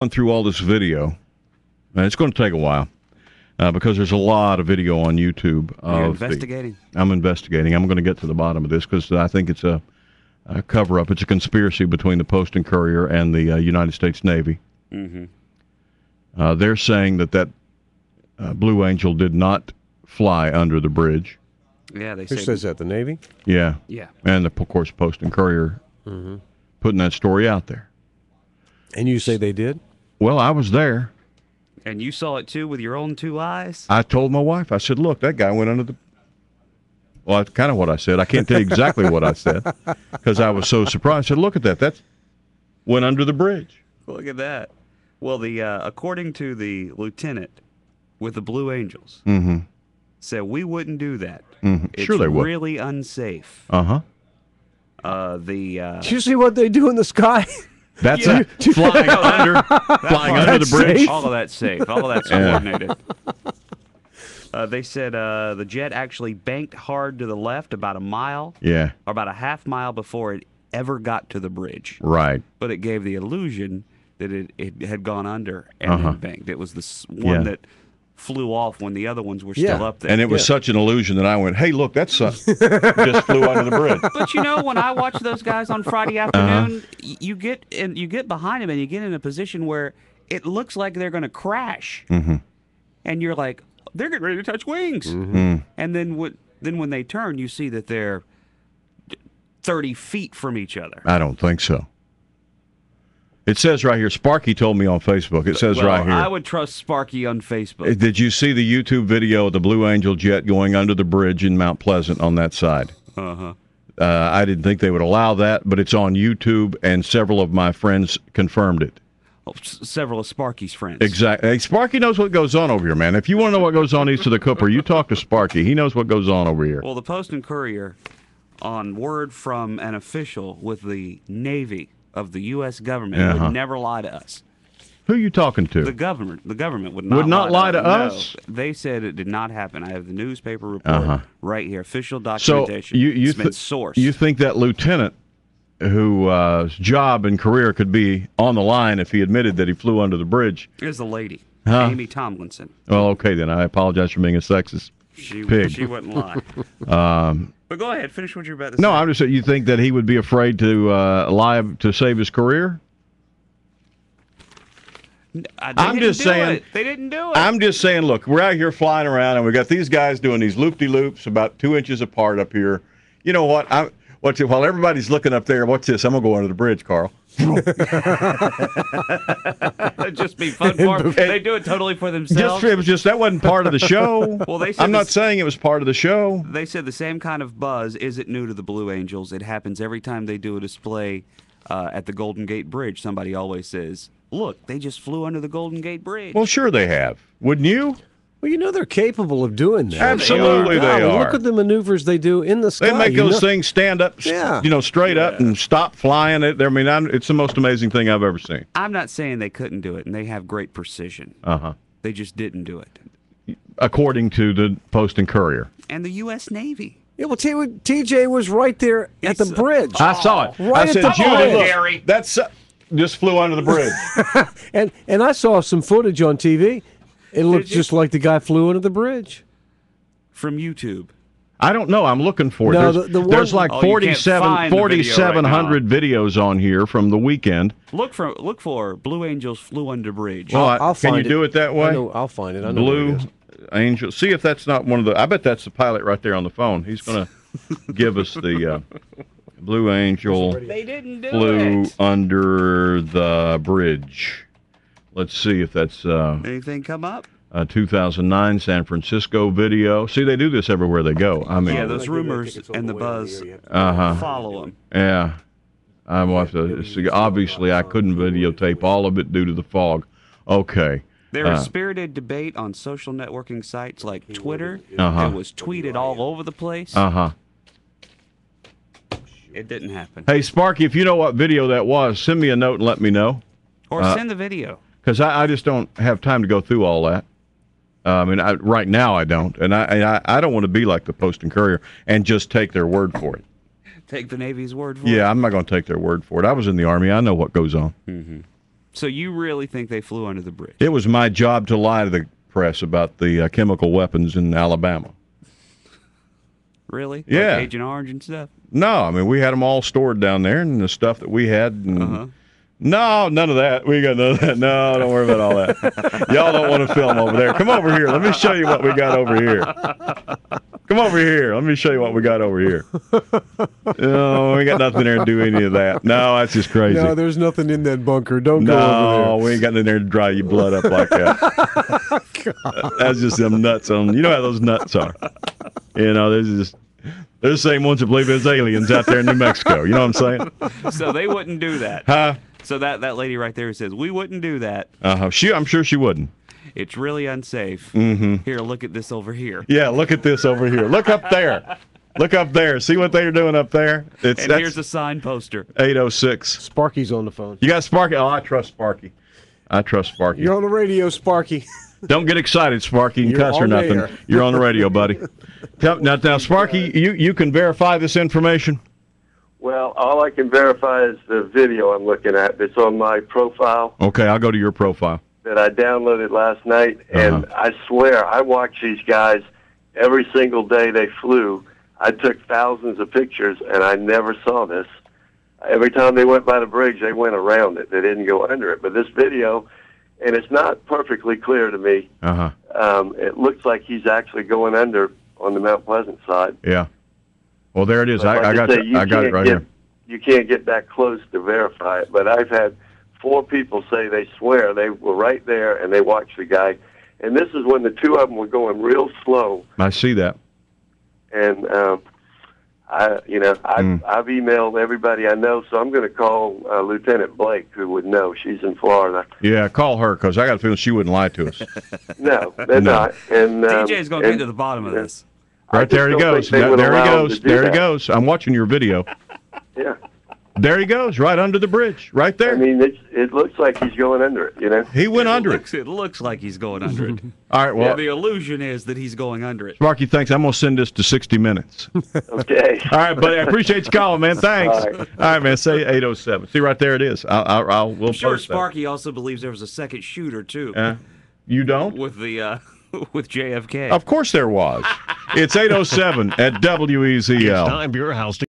Going through all this video, and it's going to take a while because there's a lot of video on YouTube. You're investigating? I'm investigating. I'm going to get to the bottom of this because I think it's a cover-up. It's a conspiracy between the Post and Courier and the United States Navy. Mm-hmm. They're saying that Blue Angel did not fly under the bridge. Yeah, they Who says that? The Navy? Yeah. Yeah. And, of course, Post and Courier putting that story out there. And you say they did? Well, I was there. And you saw it, too, with your own two eyes? I told my wife, I said, look, that guy went under the... Well, that's kind of what I said. I can't tell you exactly what I said because I was so surprised. I said, look at that. That went under the bridge. Look at that. Well, according to the lieutenant with the Blue Angels, said we wouldn't do that. Sure they would. It's really unsafe. Do you see what they do in the sky? That's flying under the bridge. Safe? All of that's safe. All of that's coordinated. They said the jet actually banked hard to the left about a mile. Yeah. Or about a half mile before it ever got to the bridge. Right. But it gave the illusion that it had gone under and then banked. It was the one that flew off when the other ones were still up there. And it was such an illusion that I went, hey, look, that's just flew under the bridge. But you know, when I watch those guys on Friday afternoon, you get behind them and you get in a position where it looks like they're going to crash, and you're like, they're getting ready to touch wings, and then when they turn, you see that they're 30 feet from each other. I don't think so. It says right here, Sparky told me on Facebook. It says right here. I would trust Sparky on Facebook. Did you see the YouTube video of the Blue Angel jet going under the bridge in Mount Pleasant on that side? I didn't think they would allow that, but it's on YouTube, and several of my friends confirmed it. Oh, several of Sparky's friends. Exactly. Hey, Sparky knows what goes on over here, man. If you want to know what goes on east of the Cooper, you talk to Sparky. He knows what goes on over here. Well, the Post and Courier, on word from an official with the Navy of the U.S. government, would never lie to us. Who are you talking to? The government would not lie to us? No, they said it did not happen. I have the newspaper report right here, official documentation. So it's been sourced. You think that lieutenant whose job and career could be on the line if he admitted that he flew under the bridge? Here's the lady, Amy Tomlinson. Well, okay, then. I apologize for being a sexist pig. She wouldn't lie. But go ahead, finish what you're about to say. No, I'm just saying, you think that he would be afraid to lie to save his career? I'm just saying they didn't do it. I'm just saying, look, we're out here flying around, and we got these guys doing these loop-de-loops about 2 inches apart up here. You know what? While everybody's looking up there, what's this? I'm going to go under the bridge, Carl. It'd just be fun for them. They do it totally for themselves. That wasn't part of the show. Well, they said I'm not saying it was part of the show. They said the same kind of buzz isn't new to the Blue Angels. It happens every time they do a display at the Golden Gate Bridge. Somebody always says, look, they just flew under the Golden Gate Bridge. Well, sure they have. Wouldn't you? Well, you know they're capable of doing that. Absolutely they are. Look at the maneuvers they do in the sky. They make those things stand up, straight up and stop flying. It's the most amazing thing I've ever seen. I'm not saying they couldn't do it, and they have great precision. They just didn't do it. According to the Post and Courier. And the U.S. Navy. Yeah, well, TJ was right there at the bridge. I saw it. Right I said, at the Judy, bridge. Gary. That's just flew under the bridge. and I saw some footage on TV. It looked just like the guy flew under the bridge. From YouTube. I don't know. I'm looking for it. No, there's like 4,700 videos on here from the weekend. Look for Blue Angels flew under bridge. Well, I'll find can you do it that way? I'll find it. I know Blue Angel. See if that's not one of the. I bet that's the pilot right there on the phone. He's going to give us the Blue Angel they didn't do flew it. under the bridge. Let's see if that's anything come up. 2009 San Francisco video. See, they do this everywhere they go. I mean, yeah, those rumors and the buzz follow them. Yeah, I will have to see. Obviously, I couldn't videotape all of it due to the fog. Okay. There was spirited debate on social networking sites like Twitter. It was tweeted all over the place. It didn't happen. Hey, Sparky, if you know what video that was, send me a note and let me know. Or send the video. Because I just don't have time to go through all that. Right now I don't. And I don't want to be like the Post and Courier and just take their word for it. Take the Navy's word for it? Yeah, I'm not going to take their word for it. I was in the Army. I know what goes on. So you really think they flew under the bridge? It was my job to lie to the press about the chemical weapons in Alabama. Really? Yeah. Like Agent Orange and stuff? No, I mean, we had them all stored down there, and the stuff that we had. And No, none of that. We got none of that. No, don't worry about all that. Y'all don't want to film over there. Come over here. Let me show you what we got over here. Come over here. Let me show you what we got over here. No, we got nothing there to do any of that. No, that's just crazy. No, there's nothing in that bunker. Don't go over there. No, we ain't got nothing there to dry your blood up like that. That's just them nuts on. You know how those nuts are. You know, they're the same ones that believe there's aliens out there in New Mexico. You know what I'm saying? So they wouldn't do that. Huh? So that lady right there says, we wouldn't do that. I'm sure she wouldn't. It's really unsafe. Here, look at this over here. Yeah, look at this over here. Look up there. Look up there. See what they're doing up there? And here's a sign poster. 806. Sparky's on the phone. You got Sparky? Oh, I trust Sparky. You're on the radio, Sparky. Don't get excited, Sparky, and You're cuss or on nothing. air. You're on the radio, buddy. Now, Sparky, you can verify this information? Well, all I can verify is the video I'm looking at. It's on my profile. Okay, I'll go to your profile. That I downloaded last night, and I swear I watch these guys every single day they flew. I took thousands of pictures, and I never saw this. Every time they went by the bridge, they went around it. They didn't go under it. But this video, and it's not perfectly clear to me. It looks like he's actually going under on the Mount Pleasant side. Yeah. Well, there it is. But I got it right here. You can't get that close to verify it, but I've had 4 people say they swear they were right there and they watched the guy. And this is when the 2 of them were going real slow. I see that. And I've emailed everybody I know, so I'm going to call Lieutenant Blake, who would know. She's in Florida. Yeah, call her, because I got a feeling she wouldn't lie to us. No, they're not. And DJ's going to get to the bottom of this. Right there he goes. There he goes. There he goes. I'm watching your video. Yeah. There he goes, right under the bridge, right there. I mean, it looks like he's going under it, you know? He went under it. It looks like he's going under it. All right, well. The illusion is that he's going under it. Sparky, thanks. I'm going to send this to 60 Minutes. Okay. All right, buddy. I appreciate you calling, man. Thanks. All right, man. Say 807. See, right there it is. We'll I'm sure post Sparky also believes there was a second shooter, too. You don't? With the with JFK. Of course there was. It's 807 at WEZL. It's time for your house to